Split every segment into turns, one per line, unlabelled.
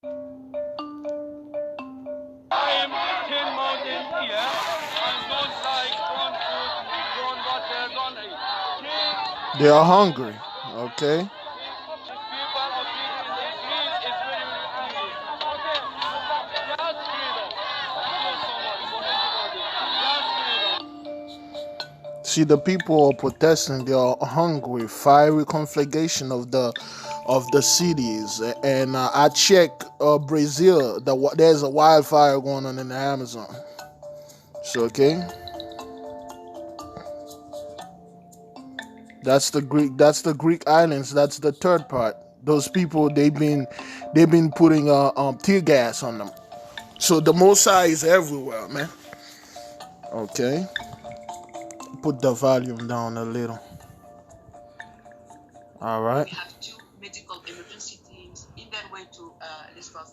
I'm 10 mountains here and don't like grown food, grown water, don't eat.
They are hungry. Okay.
These people of living in the street is very, very hungry. Okay, just freedom. Thank you so much for everybody. Just freedom.
See, the people are protesting. They are hungry. Fiery conflagration of the cities. And I check Brazil. There's a wildfire going on in the Amazon. So okay, that's the Greek. That's the Greek islands. That's the third part. Those people they've been putting tear gas on them. So the Mosai is everywhere, man. Okay, put the volume down a little. All right.
We have two medical emergency teams in their way to Lisbon.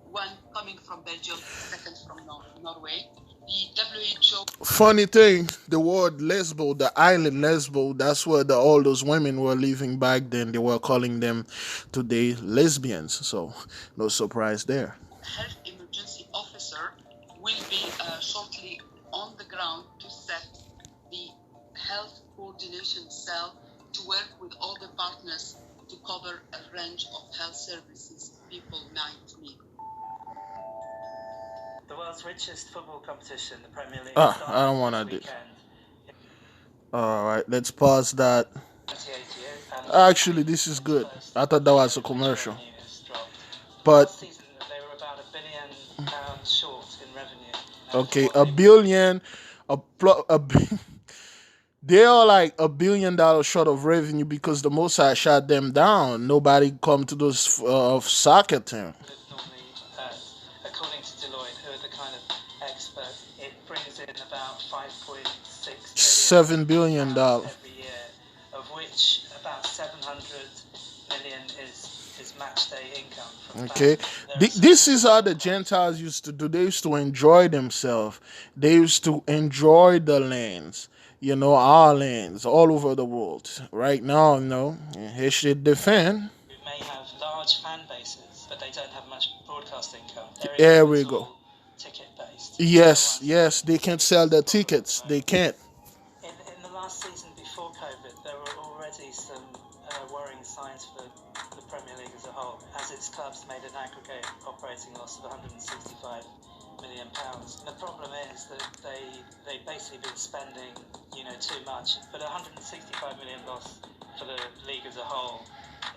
One coming from Belgium, second from Norway. The WHO.
Funny thing, the word Lesbo, the island Lesbo, that's where all those women were living back then. They were calling them today lesbians. So no surprise there.
Health emergency officer will be shortly on the ground to set the health coordination cell to work with all the partners to cover a range of health services people might need.
The world's richest football competition, the Premier League.
I don't want to do. All right, let's pause that. Actually, this is good. I thought that was a commercial. But
last season they were about £1 billion short in revenue.
okay, a billion, they are like $1 billion short of revenue because the Mossad shut them down. Nobody come to those soccer team.
Normally, according to Deloitte, who are the kind of experts, it brings in about
$7 billion
every year, of which about 700 million is match day income.
Okay, this is how the Gentiles used to do. They used to enjoy themselves. They used to enjoy the lands. Our lands all over the world. Right now, he should defend.
Who may have large fan bases, but they don't have much broadcast income.
There we go.
Ticket based.
Yes, they can't sell their tickets. They can't.
In the last season before COVID, there were already some worrying signs for the Premier League as a whole, as its clubs made an aggregate operating loss of £165 million. The problem is that they've basically been spending, too much. But £165 million loss for the league as a whole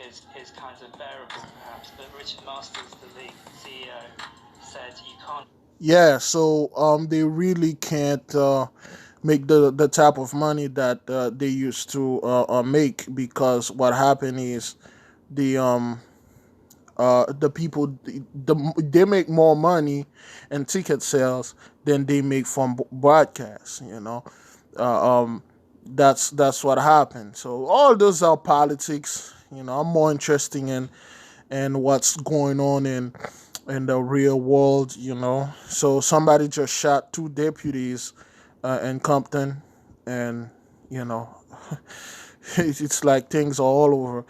is kind of bearable, perhaps. But Richard Masters, the league CEO, said you can't.
Yeah, so they really can't make the type of money that they used to make because what happened is the people they make more money in ticket sales than they make from broadcasts. That's what happened. So all those are politics. I'm more interested in what's going on in the real world. So somebody just shot two deputies in Compton, and it's like things are all over.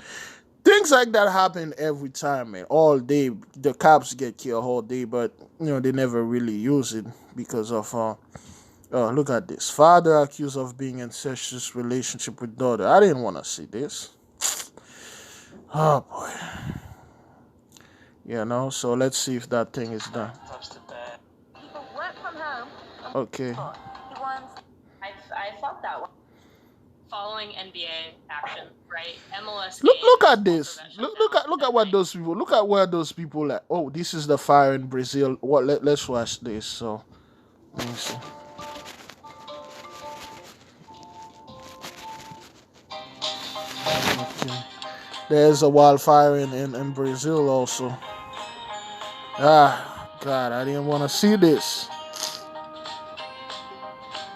Things like that happen every time, man. All day, the cops get killed all day, but they never really use it because of. Look at this. Father accused of being incestuous relationship with daughter. I didn't want to see this. Oh boy. So let's see if that thing is done.
People work from home.
Okay.
I felt that one. Following NBA action, right? MLS.
Look at this. Look at what those people. Look at where those people are. Oh, this is the fire in Brazil. Let's watch this. So let me see. Okay. There's a wildfire in Brazil also. Ah, God, I didn't want to see this.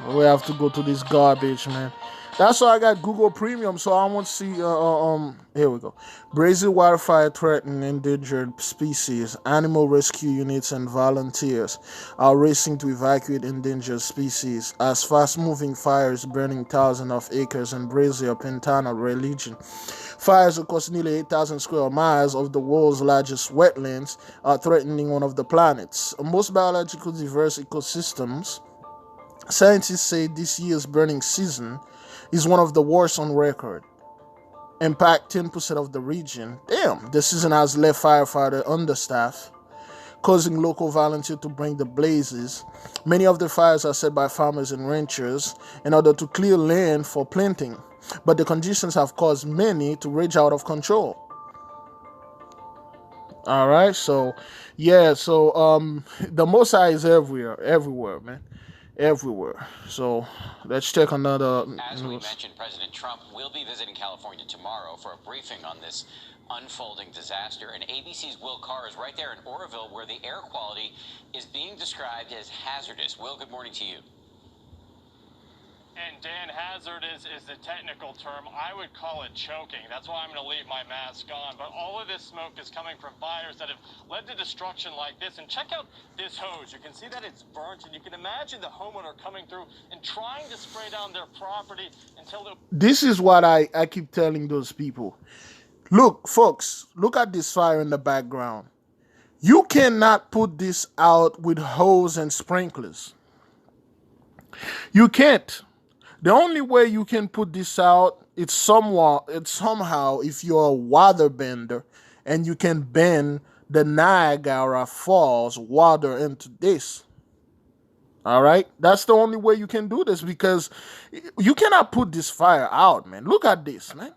We have to go to this garbage, man. That's why I got Google Premium, so I won't see. Here we go. Brazil wildfire threaten endangered species. Animal rescue units and volunteers are racing to evacuate endangered species as fast-moving fires burning thousands of acres in Brazil, Pantana region. Fires across nearly 8,000 square miles of the world's largest wetlands are threatening one of the planet's most biologically diverse ecosystems. Scientists say this year's burning season is one of the worst on record. Impact 10% of the region. Damn, the season has left firefighter understaffed, causing local volunteers to bring the blazes. Many of the fires are set by farmers and ranchers in order to clear land for planting, but the conditions have caused many to rage out of control. All right, so yeah, so the Mosai is everywhere, man, everywhere. So let's check another
As we
news.
mentioned, President Trump will be visiting California tomorrow for a briefing on this unfolding disaster. And ABC's Will Carr is right there in Oroville, where the air quality is being described as hazardous. Will, good morning to you.
And Dan, hazard is the technical term. I would call it choking. That's why I'm going to leave my mask on. But all of this smoke is coming from fires that have led to destruction like this. And check out this hose. You can see that it's burnt, and you can imagine the homeowner coming through and trying to spray down their property until the...
This is what I keep telling those people. Look, folks, look at this fire in the background. You cannot put this out with hose and sprinklers. You can't. The only way you can put this out, it's somehow if you're a water bender and you can bend the Niagara Falls water into this. All right? That's the only way you can do this, because you cannot put this fire out, man. Look at this, man.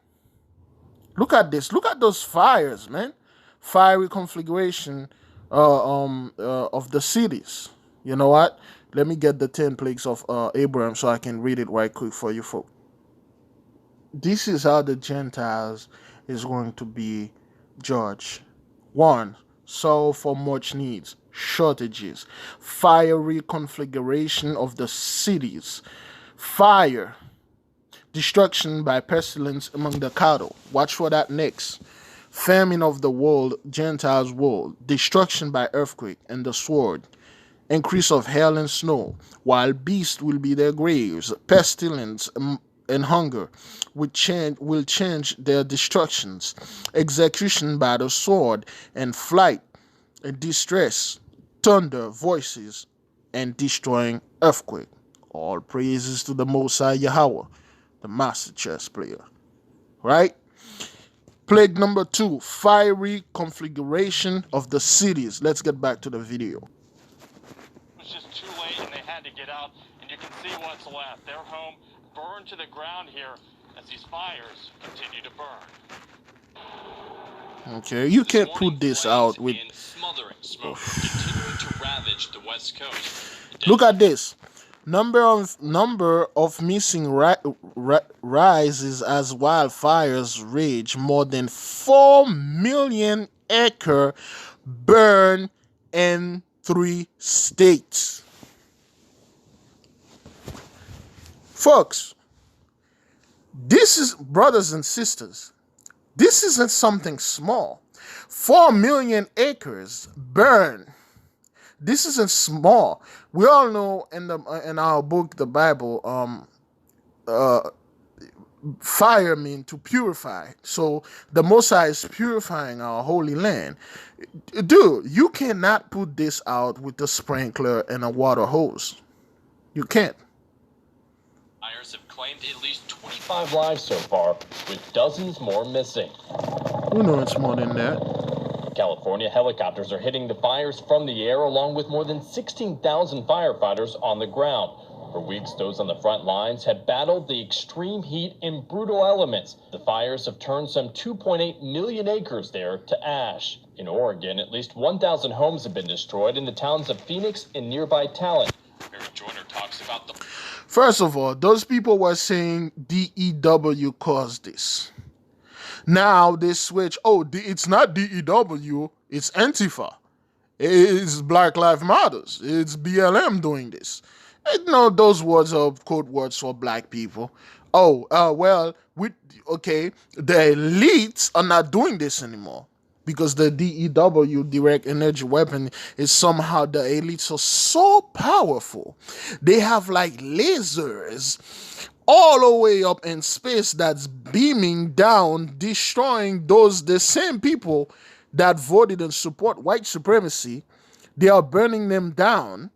Look at this. Look at those fires, man. Fiery conflagration of the cities. You know what? Let me get the 10 plagues of Abraham so I can read it right quick for you folks. This is how the Gentiles is going to be judged. 1. Sorrow for much needs, shortages, fiery conflagration of the cities, fire, destruction by pestilence among the cattle. Watch for that next. Famine of the world, Gentiles' world, destruction by earthquake and the sword, increase of hail and snow, while beasts will be their graves, pestilence and hunger will change their destructions, execution by the sword, and flight, and distress, thunder, voices, and destroying earthquake. All praises to the Most High Yahweh, the master chess player. Right? Plague number 2, fiery conflagration of the cities. Let's get back to the video.
It was just too late, and they had to get out, and you can see what's left. Their home burned to the ground here as these fires continue to burn.
Okay, you can't put this out with...
Smothering smoke continuing to ravage the West Coast.
Look at this. Number of missing rises as wildfires rage. More than 4 million acres burn in 3 states. Folks, this is, brothers and sisters, this isn't something small. 4 million acres burn. This isn't small. We all know in our book, the Bible, fire means to purify. So the Most High is purifying our holy land. Dude, you cannot put this out with a sprinkler and a water hose. You can't.
Fires have claimed at least 25 lives so far, with dozens more missing.
You know it's more than that.
California helicopters are hitting the fires from the air, along with more than 16,000 firefighters on the ground. For weeks, those on the front lines had battled the extreme heat and brutal elements. The fires have turned some 2.8 million acres there to ash. In Oregon, at least 1,000 homes have been destroyed in the towns of Phoenix and nearby Talent.
Barry Joyner talks about the...
First of all, those people were saying DEW caused this. Now they switch, it's not DEW, it's Antifa. It's Black Lives Matters. It's BLM doing this. Those words are code words for black people. Oh, well, okay, the elites are not doing this anymore because the DEW, direct energy weapon, is somehow the elites are so powerful. They have like lasers all the way up in space that's beaming down, destroying those the same people that voted and support white supremacy. They are burning them down.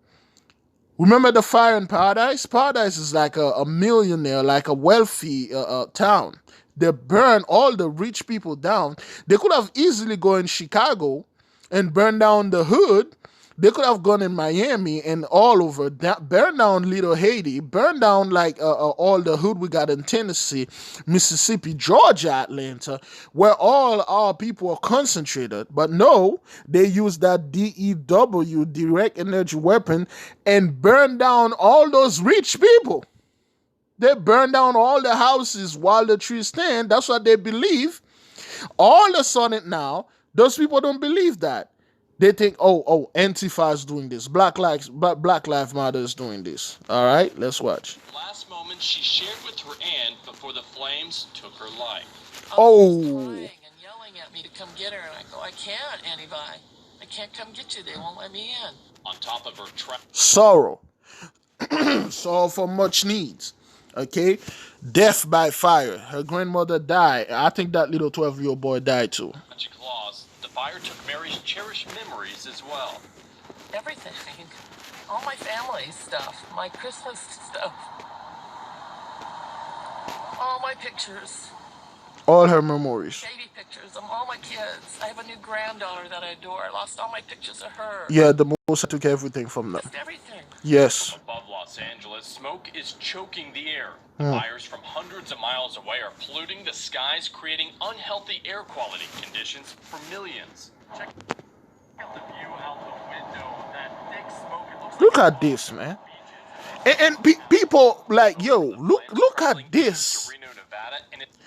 Remember the fire in Paradise? Paradise is like a millionaire, like a wealthy town. They burn all the rich people down. They could have easily gone in Chicago and burned down the hood. They could have gone in Miami and all over, burn down Little Haiti, burn down like all the hood we got in Tennessee, Mississippi, Georgia, Atlanta, where all our people are concentrated. But no, they use that DEW, direct energy weapon, and burn down all those rich people. They burn down all the houses while the trees stand. That's what they believe. All of a sudden now, those people don't believe that. They think, Antifa is doing this. Black Lives Matter is doing this. All right, let's watch.
Last moment she shared with her aunt before the flames took her life.
Oh.
She's crying and yelling at me to come get her, and I go, I can't, Antifa. I can't come get you. They won't let me in.
On top of her
sorrow. Sorrow for much needs. Okay? Death by fire. Her grandmother died. I think that little 12-year-old boy died too.
tragic loss, the fire took Mary's cherished memories as well.
Everything. All my family stuff. My Christmas stuff. All my pictures.
All her memories.
Baby pictures of all my kids. I have a new granddaughter that I adore. I lost all my pictures of her.
Yeah, the Most took everything from them.
Just everything.
Yes.
Above Los Angeles, smoke is choking the air. Fires from hundreds of miles away are polluting the skies, creating unhealthy air quality conditions for millions. Check out the view out the window. That thick smoke. It looks
Look at this, man. And people like, yo, look at this.
Reno, Nevada, and it's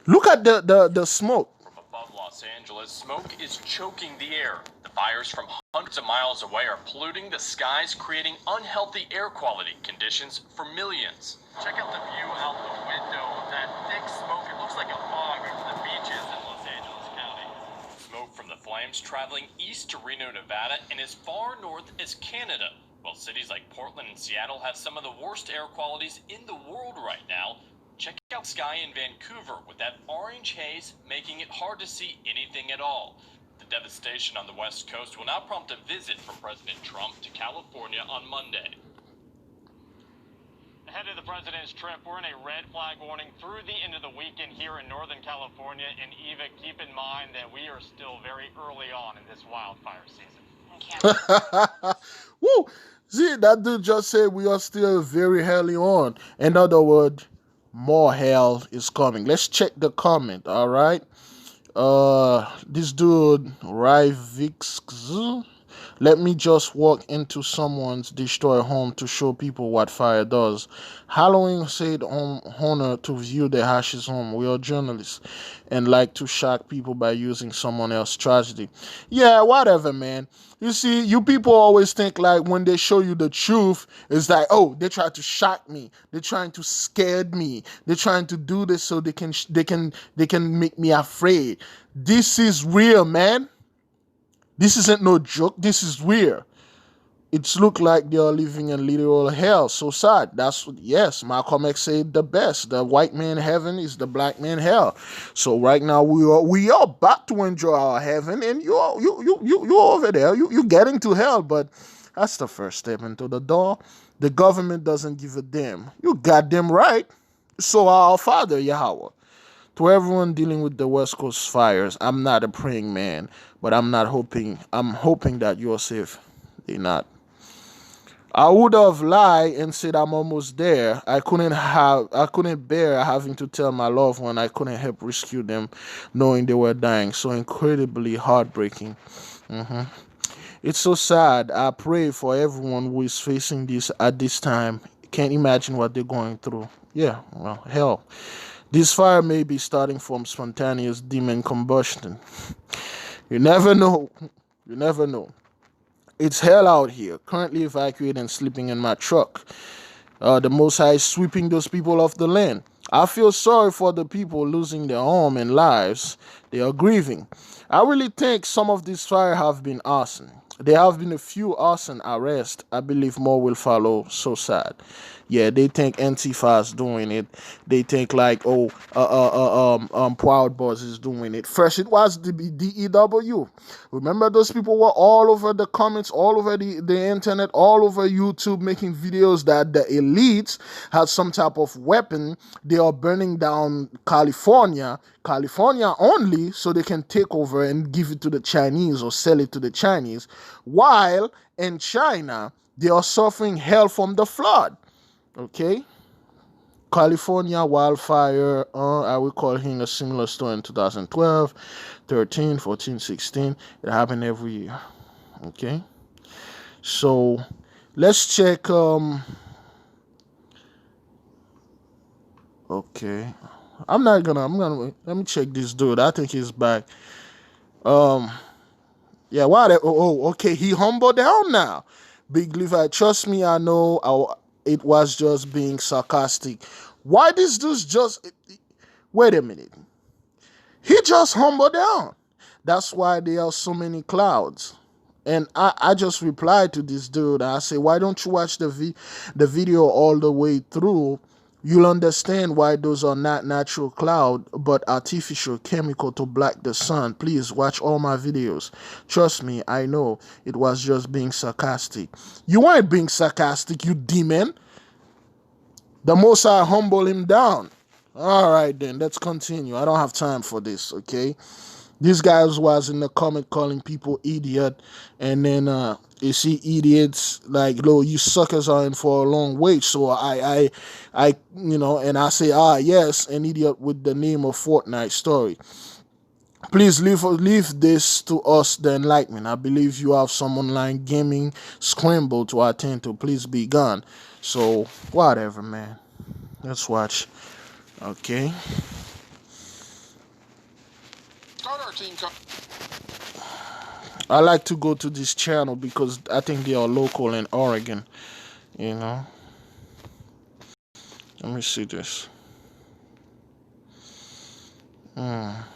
Look at the smoke.
from above Los Angeles, smoke is choking the air. The fires from hundreds of miles away are polluting the skies, creating unhealthy air quality conditions for millions. Check out the view out the window. That thick smoke, it looks like a fog over the beaches in Los Angeles County. Smoke from the flames traveling east to Reno, Nevada, and as far north as Canada. While cities like Portland and Seattle have some of the worst air qualities in the world right now, check out sky in Vancouver with that orange haze making it hard to see anything at all. The devastation on the West Coast will now prompt a visit from President Trump to California on Monday.
Ahead of the president's trip, we're in a red flag warning through the end of the weekend here in Northern California. And Eva, keep in mind that we are still very early on in this wildfire season.
Woo! See, that dude just said we are still very early on. In other words, more hell is coming. Let's check the comment, all right? This dude, Ryvix, let me just walk into someone's destroyed home to show people what fire does. Halloween said honor to view the ashes home. We are journalists and like to shock people by using someone else's tragedy. Yeah, whatever, man. You see, you people always think like when they show you the truth, it's like, oh, they try to shock me. They're trying to scare me. They're trying to do this so they can make me afraid. This is real, man. This isn't no joke. This is real. It's look like they are living in literal hell. So sad. That's what, yes, Malcolm X said the best. The white man heaven is the black man hell. So right now we are about to enjoy our heaven, and you over there. You getting to hell, but that's the first step into the door. The government doesn't give a damn. You goddamn right. So our Father Yahweh. To everyone dealing with the West Coast fires, I'm not a praying man, but I'm hoping that you're safe. They're not. I would have lied and said I'm almost there. I couldn't bear having to tell my loved one I couldn't help rescue them, knowing they were dying. So incredibly heartbreaking. It's so sad. I pray for everyone who is facing this at this time. Can't imagine what they're going through. Yeah, well, hell. This fire may be starting from spontaneous demon combustion. You never know. You never know. It's hell out here. Currently evacuated and sleeping in my truck. The Most High is sweeping those people off the land. I feel sorry for the people losing their home and lives. They are grieving. I really think some of these fires have been arson. There have been a few arson arrests. I believe more will follow. So sad. Yeah, they think Antifa is doing it. They think like, oh, Proud Boys is doing it. First, it was the DEW. Remember, those people were all over the comments, all over the internet, all over YouTube, making videos that the elites had some type of weapon. They are burning down California only, so they can take over and give it to the Chinese or sell it to the Chinese. While in China, they are suffering hell from the flood. Okay, California wildfire, I recall hearing a similar story in 2012, 13, 14, 16. It happened every year. Okay, so let's check. Okay, I'm gonna let me check this dude. I think he's back. Yeah, why? Okay, he humbled down now. Big Levi, trust me, I know it was just being sarcastic. Why this dude's just... Wait a minute. He just humbled down. That's why there are so many clouds. And I just replied to this dude. I say, why don't you watch the video all the way through? You'll understand why those are not natural cloud, but artificial chemical to block the sun. Please watch all my videos. Trust me, I know it was just being sarcastic. You weren't being sarcastic, you demon. The Most High humble him down. All right, then, let's continue. I don't have time for this, okay? This guy was in the comment calling people idiot, and then you see idiots like, you suckers are in for a long wait. So I and I say, yes, an idiot with the name of Fortnite story. Please leave this to us, the enlightenment. I believe you have some online gaming scramble to attend to. Please be gone. So whatever, man. Let's watch. Okay. I like to go to this channel because I think they are local in Oregon. You know. Let me see this. Let's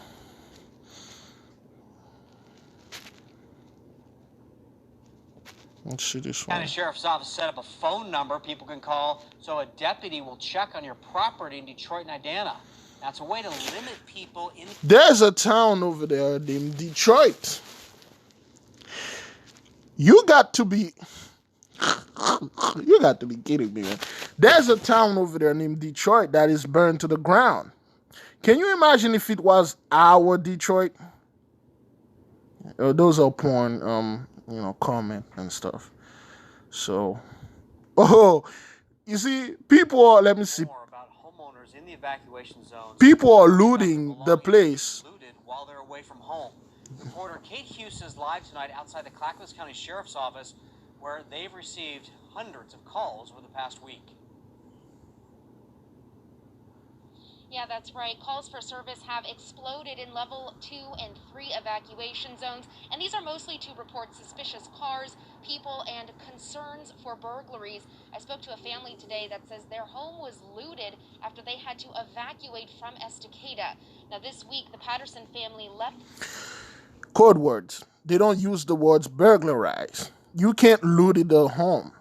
see this one.
County Sheriff's Office set up a phone number people can call so a deputy will check on your property in Detroit and Idana. That's a way to limit people in...
There's a town over there named Detroit. You got to be kidding me, man. There's a town over there named Detroit that is burned to the ground. Can you imagine if it was our Detroit? Those are porn, comment and stuff. So, you see, people are, let me see.
More about homeowners in the evacuation zones.
People are looting the place.
Looted while they're away from home. Reporter Kate Hughes is live tonight outside the Clackamas County Sheriff's Office, where they've received hundreds of calls over the past week.
Yeah, that's right. Calls for service have exploded in level 2 and 3 evacuation zones, and these are mostly to report suspicious cars, people, and concerns for burglaries. I spoke to a family today that says their home was looted after they had to evacuate from Estacada. Now, this week, the Patterson family left...
Code words. They don't use the words burglarize. You can't loot the home.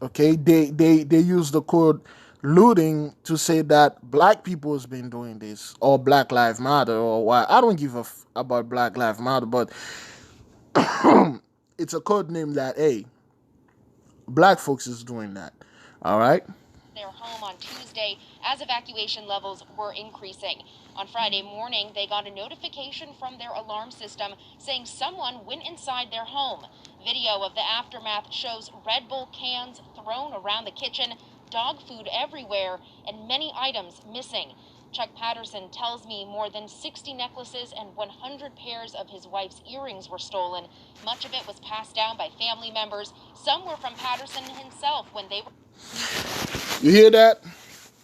Okay? They use the code looting to say that black people has been doing this, or Black Lives Matter, or why. I don't give a about Black Lives Matter, but it's a code name that, hey, black folks is doing that. All right?
Their home on Tuesday as evacuation levels were increasing. On Friday morning, they got a notification from their alarm system saying someone went inside their home. Video of the aftermath shows Red Bull cans thrown around the kitchen, dog food everywhere, and many items missing. Chuck Patterson tells me more than 60 necklaces and 100 pairs of his wife's earrings were stolen. Much of it was passed down by family members. Some were from Patterson himself when they were...
You hear that?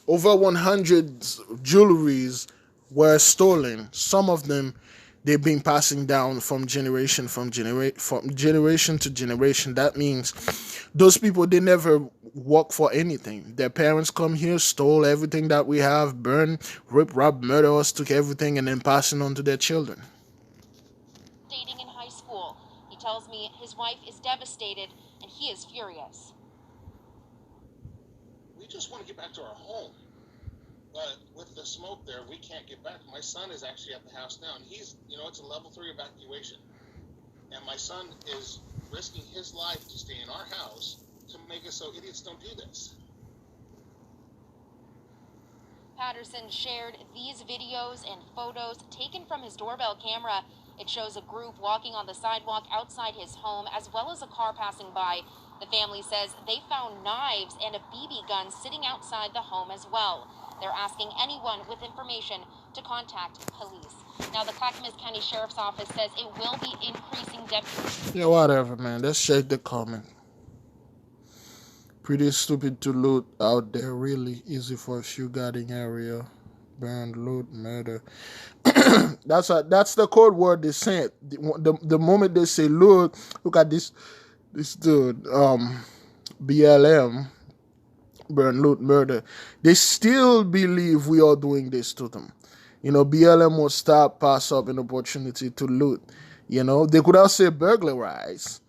Over 100 jewelries were stolen. Some of them, they've been passing down from generation to generation. That means those people, they never work for anything. Their parents come here, stole everything that we have, burn, rip, rob, murder us, took everything, and then passing on to their children.
Dating in high school. He tells me his wife is devastated and he is furious.
We just want to get back to our home. But with the smoke there, we can't get back. My son is actually at the house now, and he's, it's a level 3 evacuation. And my son is risking his life to stay in our house to make us so idiots don't do this.
Patterson shared these videos and photos taken from his doorbell camera. It shows a group walking on the sidewalk outside his home, as well as a car passing by. The family says they found knives and a BB gun sitting outside the home as well. They're asking anyone with information to contact police. Now, the Clackamas County Sheriff's Office says it will be increasing deputies.
Yeah, whatever, man. Let's check the comment. Pretty stupid to loot out there. Really easy for a few guarding area. Burn, loot, murder. That's the code word they sent. The moment they say loot, look at this dude, BLM, burn, loot, murder. They still believe we are doing this to them. BLM will stop, pass up an opportunity to loot. They could also say burglarize,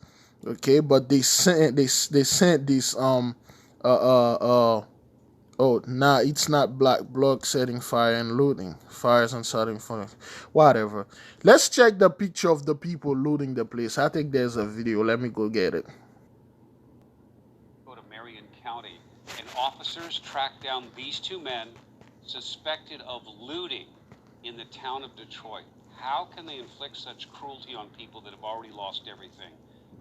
okay, but they sent this it's not black bloc setting fire and looting. Fires and starting fire. Whatever. Let's check the picture of the people looting the place. I think there's a video. Let me go get it.
Go to Marion County, and officers tracked down these two men suspected of looting in the town of Detroit. How can they inflict such cruelty on people that have already lost everything?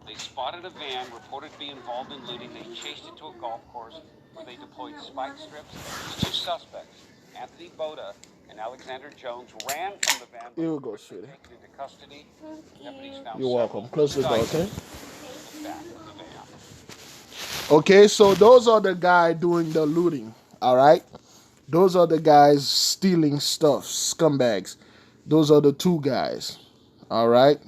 They spotted a van reported to be involved in looting. They chased it to a golf course where they deployed spike strips. These two suspects, Anthony Boda and Alexander Jones, ran from the van.
Here we go, sweetie.
Taken into custody. Deputies found
You're welcome. Close the door, okay?
The back of the van.
Okay, so those are the guys doing the looting, all right? Those are the guys stealing stuff, scumbags. Those are the two guys, all right?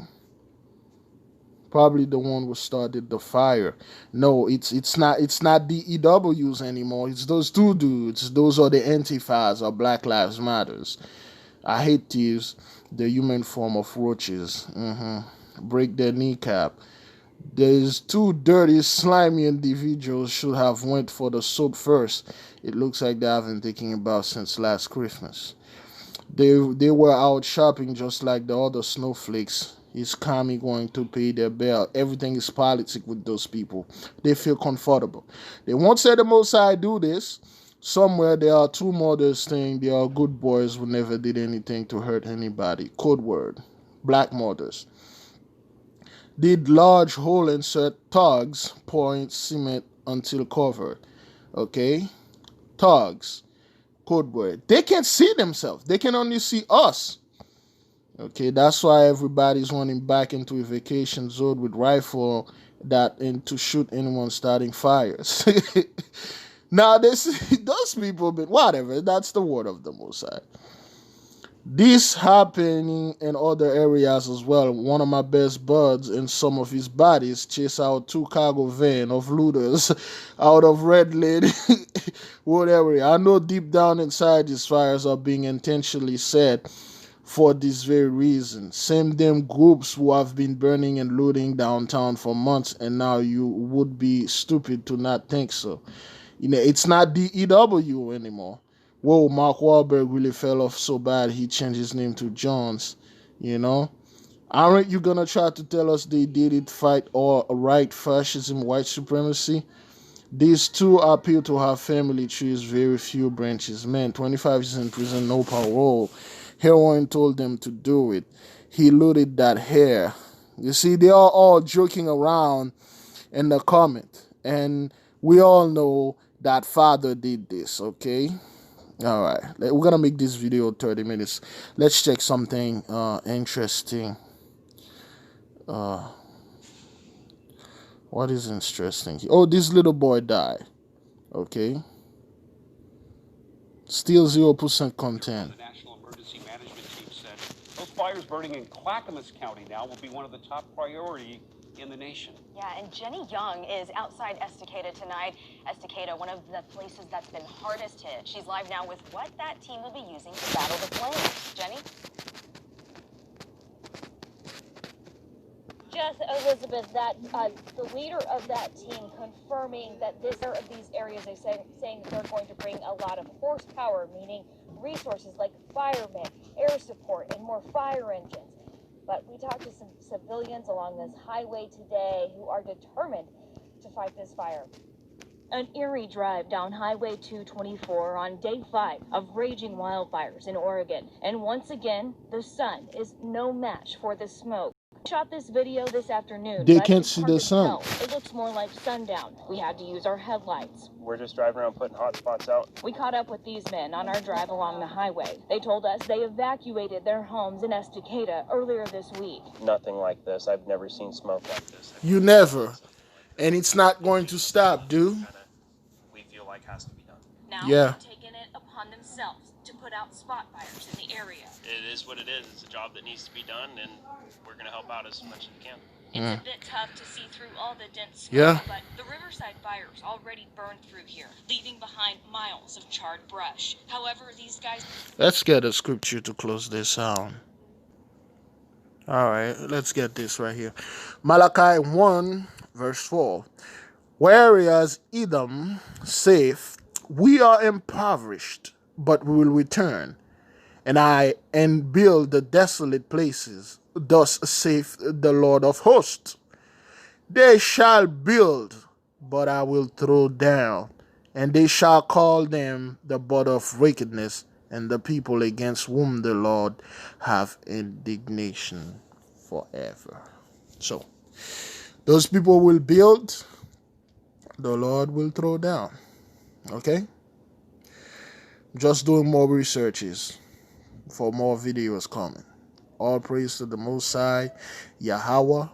Probably the one who started the fire. No, it's not DEWs anymore. It's those two dudes. Those are the Antifas or Black Lives Matters. I hate to use the human form of roaches. Break their kneecap. There's two dirty, slimy individuals should have went for the soap first. It looks like they haven't taken a bath since last Christmas. They were out shopping just like the other snowflakes. Is Kami going to pay their bill? Everything is politic with those people. They feel comfortable. They won't say the Most High do this. Somewhere there are two mothers saying they are good boys who never did anything to hurt anybody. Code word. Black mothers. Did large hole insert thugs pouring cement until covered. Okay? Thugs. Code word. They can't see themselves. They can only see us. Okay, that's why everybody's running back into a vacation zone with rifle and to shoot anyone starting fires. Now, those people, but whatever, that's the word of the Most High. This happening in other areas as well. One of my best buds and some of his buddies chase out two cargo van of looters out of Red Lady Wood area. I know deep down inside these fires are being intentionally set for this very reason. Same damn groups who have been burning and looting downtown for months, and now you would be stupid to not think so. It's not DEW anymore. Whoa, Mark Wahlberg really fell off so bad he changed his name to Jones. Aren't you gonna try to tell us they did it fight all right fascism, white supremacy? These two appear to have family trees, very few branches. Man, 25 years in prison, no parole. Heroin told them to do it. He looted that hair. You see, they are all joking around in the comment. And we all know that father did this, okay? All right. We're going to make this video 30 minutes. Let's check something interesting. What is interesting? Oh, this little boy died. Okay. Still 0% content.
The National Emergency Management Team said those fires burning in Clackamas County now will be one of the top priority in the nation.
Yeah, and Jenny Young is outside Estacada tonight. Estacada, one of the places that's been hardest hit. She's live now with what that team will be using to battle the flames. Jenny?
Jess, Elizabeth, that the leader of that team confirming that these areas are saying that they're going to bring a lot of horsepower, meaning resources like firemen, air support, and more fire engines. But we talked to some civilians along this highway today who are determined to fight this fire. An eerie drive down Highway 224 on day 5 of raging wildfires in Oregon. And once again, the sun is no match for the smoke. Shot this video this afternoon.
They
but
can't
it's
see
hard
the
to
sun.
tell. It looks more like sundown. We had to use our headlights.
We're just driving around putting hot spots out.
We caught up with these men on our drive along the highway. They told us they evacuated their homes in Estacada earlier this week.
Nothing like this. I've never seen smoke like this.
You never. And it's not going to stop, dude.
We feel like has to be done.
Now
Yeah.
they've taken it upon themselves to put out spot fires in the area.
It is what it is. It's a job that needs to be done, and we're going to help out as much as we can.
It's a bit tough to see through all the dense smoke,
Yeah.
but the Riverside fires already burned through here, leaving behind miles of charred brush. However, these guys...
Let's get a scripture to close this out. All right, let's get this right here. Malachi 1, verse 4. Whereas Edom saith, we are impoverished, but we will return, and build the desolate places. Thus saith the Lord of hosts. They shall build, but I will throw down, and they shall call them the border of wickedness, and the people against whom the Lord have indignation forever. So, those people will build, the Lord will throw down. Okay? Just doing more researches for more videos coming. All praise to the Most High, Yahweh,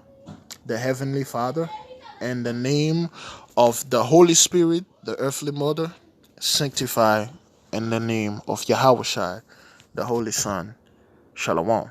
the Heavenly Father, and the name of the Holy Spirit, the earthly mother, sanctify in the name of Yahweh Shai, the Holy Son. Shalom.